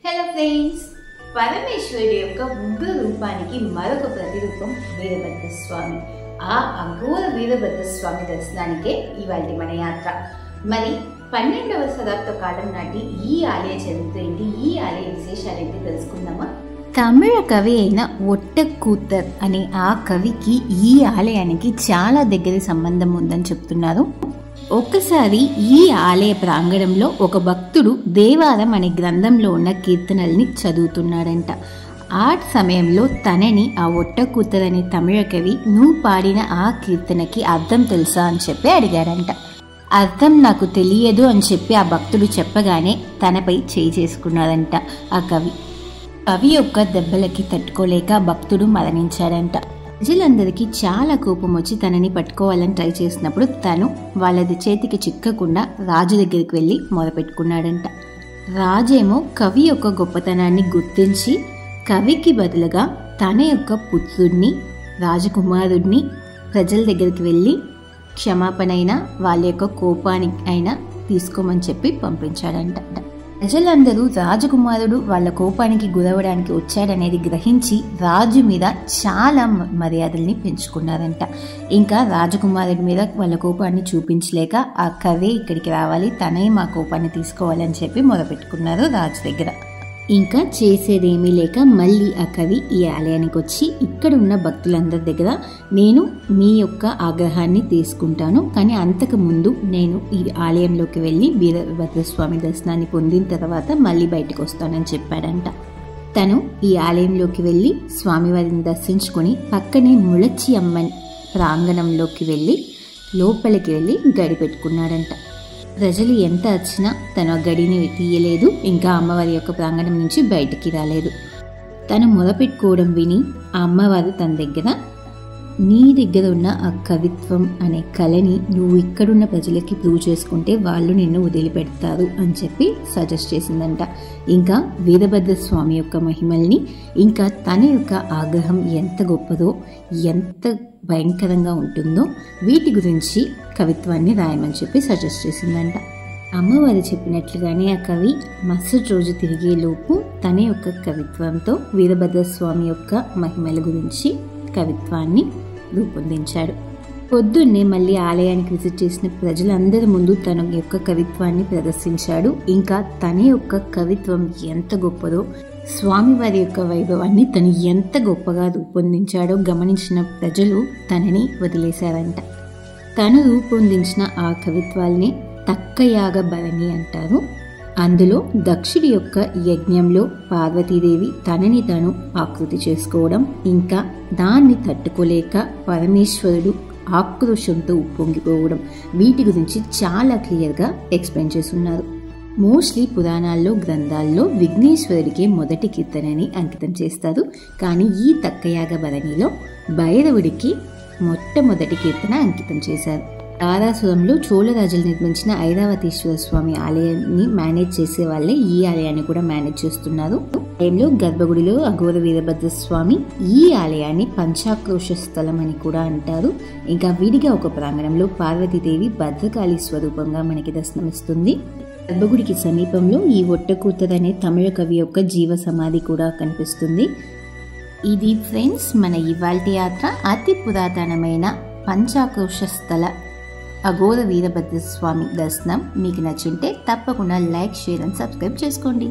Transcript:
Hello friends, పరమేశ్వరుడి యొక్క ఉగ్ర రూపానికి మరొక ప్రతిరూపం వీరభద్ర స్వామి. ఆ అఘోర వీరభద్ర స్వామి దర్శనానికే ఇవాళ మన యాత్ర. మరి 12వ శతాబ్ద కాలం నాటి ఈ ఆలయ చరిత్ర ఏంటి, ఈ ఆలయ విశేషాలు ఏంటి తెలుసుకుందామా? తమిళ కవి అయిన ఒట్టకూతర్ అనే ఆ కవికి ఈ ఆలయానికి చాలా దగ్గర సంబంధం ఉందని చెప్తున్నారు. ఒక్కసారి ఈ ఆలయ ప్రాంగణంలో ఒక భక్తుడు దేవారం అనే గ్రంథంలో ఉన్న కీర్తనల్ని చదువుతున్నాడంట. ఆ సమయంలో తనని ఆ ఒట్టకూతర్ అనే తమిళ కవి నువ్వు పాడిన ఆ కీర్తనకి అర్థం తెలుసా అని చెప్పి అడిగాడంట. అర్థం నాకు తెలియదు అని చెప్పి ఆ భక్తుడు చెప్పగానే తనపై చేయి చేసుకున్నాడంట ఆ కవి యొక్క దెబ్బలకి తట్టుకోలేక భక్తుడు మరణించాడంట. ప్రజలందరికీ చాలా కోపం వచ్చి తనని పట్టుకోవాలని ట్రై చేసినప్పుడు తను వాళ్ళది చేతికి చిక్కకుండా రాజు దగ్గరికి వెళ్ళి మొదపెట్టుకున్నాడంట. రాజేమో కవి యొక్క గొప్పతనాన్ని గుర్తించి కవికి బదులుగా తన యొక్క పుత్రుడిని, రాజకుమారుడిని ప్రజల దగ్గరికి వెళ్ళి క్షమాపణ అయినా వాళ్ళ యొక్క కోపానికి అయినా తీసుకోమని చెప్పి పంపించాడంట. ప్రజలందరూ రాజకుమారుడు వాళ్ళ కోపానికి గురవడానికి వచ్చాడనేది గ్రహించి రాజు మీద చాలా మర్యాదల్ని పెంచుకున్నారంట. ఇంకా రాజకుమారుడి మీద వాళ్ళ కోపాన్ని చూపించలేక ఆ కవే ఇక్కడికి రావాలి, తనే మా కోపాన్ని తీసుకోవాలని చెప్పి మొదలుపెట్టుకున్నారు రాజు దగ్గర. ఇంకా చేసేదేమీ లేక మళ్ళీ ఆ కవి ఈ ఆలయానికి వచ్చి ఇక్కడ ఉన్న భక్తులందరి దగ్గర నేను మీ యొక్క ఆగ్రహాన్ని తీసుకుంటాను, కానీ అంతకు ముందు నేను ఈ ఆలయంలోకి వెళ్ళి వీరభద్రస్వామి దర్శనాన్ని పొందిన తర్వాత మళ్ళీ బయటకు వస్తానని చెప్పాడంట. తను ఈ ఆలయంలోకి వెళ్ళి స్వామివారిని దర్శించుకొని పక్కనే ముళచి అమ్మన్ ప్రాంగణంలోకి వెళ్ళి లోపలికి వెళ్ళి గడి పెట్టుకున్నాడంట. ప్రజలు ఎంత వచ్చినా తను ఆ గడిని తీయలేదు, ఇంకా అమ్మవారి యొక్క ప్రాంగణం నుంచి బయటికి రాలేదు. తను మొదపెట్టుకోవడం విని ఆ అమ్మవారు తన దగ్గర నీ దగ్గర ఉన్న ఆ కవిత్వం అనే కళని నువ్వు ఇక్కడున్న ప్రజలకి ప్రూవ్ చేసుకుంటే వాళ్ళు నిన్ను వదిలిపెడతారు అని చెప్పి సజెస్ట్ చేసిందంట. ఇంకా వీరభద్ర స్వామి యొక్క మహిమల్ని, ఇంకా తన యొక్క ఆగ్రహం ఎంత గొప్పదో, ఎంత భయంకరంగా ఉంటుందో వీటి గురించి కవిత్వాన్ని రాయమని చెప్పి సజెస్ట్ చేసిందంట. అమ్మవారు చెప్పినట్లుగానే ఆ కవి మరుసటి రోజు తిరిగేలోపు తన యొక్క కవిత్వంతో వీరభద్ర స్వామి యొక్క మహిమల గురించి కవిత్వాన్ని రూపొందించాడు. పొద్దున్నే మళ్ళీ ఆలయానికి విజిట్ చేసిన ప్రజలందరి ముందు తన యొక్క కవిత్వాన్ని ప్రదర్శించాడు. ఇంకా తన యొక్క కవిత్వం ఎంత గొప్పదో, స్వామివారి యొక్క వైభవాన్ని తను ఎంత గొప్పగా రూపొందించాడో గమనించిన ప్రజలు తనని వదిలేశారంట. తను రూపొందించిన ఆ కవిత్వాల్ని తక్కయాగ భరణి అంటారు. అందులో దక్షుడి యొక్క యజ్ఞంలో పార్వతీదేవి తనని తను ఆకృతి చేసుకోవడం, ఇంకా దాన్ని తట్టుకోలేక పరమేశ్వరుడు ఆక్రోషంతో ఉప్పొంగిపోవడం, వీటి గురించి చాలా క్లియర్గా ఎక్స్ప్లెయిన్ చేస్తున్నారు. మోస్ట్లీ పురాణాల్లో, గ్రంథాల్లో విఘ్నేశ్వరుడికి మొదటి కీర్తనని అంకితం చేస్తారు. కానీ ఈ తక్కయాగ భరణిలో భైరవుడికి మొట్టమొదటి కీర్తన అంకితం చేశారు. తారాసురంలో చోళరాజులు నిర్మించిన ఐరావతీశ్వర స్వామి ఆలయాన్ని మేనేజ్ చేసే వాళ్ళే ఈ ఆలయాన్ని కూడా మేనేజ్ చేస్తున్నారు. ఆలయంలో గర్భగుడిలో అఘోర వీరభద్ర స్వామి, ఈ ఆలయాన్ని పంచాక్రోశ స్థలం అని కూడా అంటారు. ఇంకా విడిగా ఒక ప్రాంగణంలో పార్వతీదేవి భద్రకాళి స్వరూపంగా మనకి దర్శనమిస్తుంది. గర్భగుడికి సమీపంలో ఈ ఒట్టకూతర్ అనే తమిళ కవి యొక్క జీవ సమాధి కూడా కనిపిస్తుంది. ఇది ఫ్రెండ్స్ మన ఇవాల్టి యాత్ర. అతి పురాతనమైన పంచాక్రోశ స్థల అఘోర వీరభద్ర స్వామి దర్శనం మీకు నచ్చింటే తప్పకుండా లైక్, షేర్ అండ్ సబ్స్క్రైబ్ చేసుకోండి.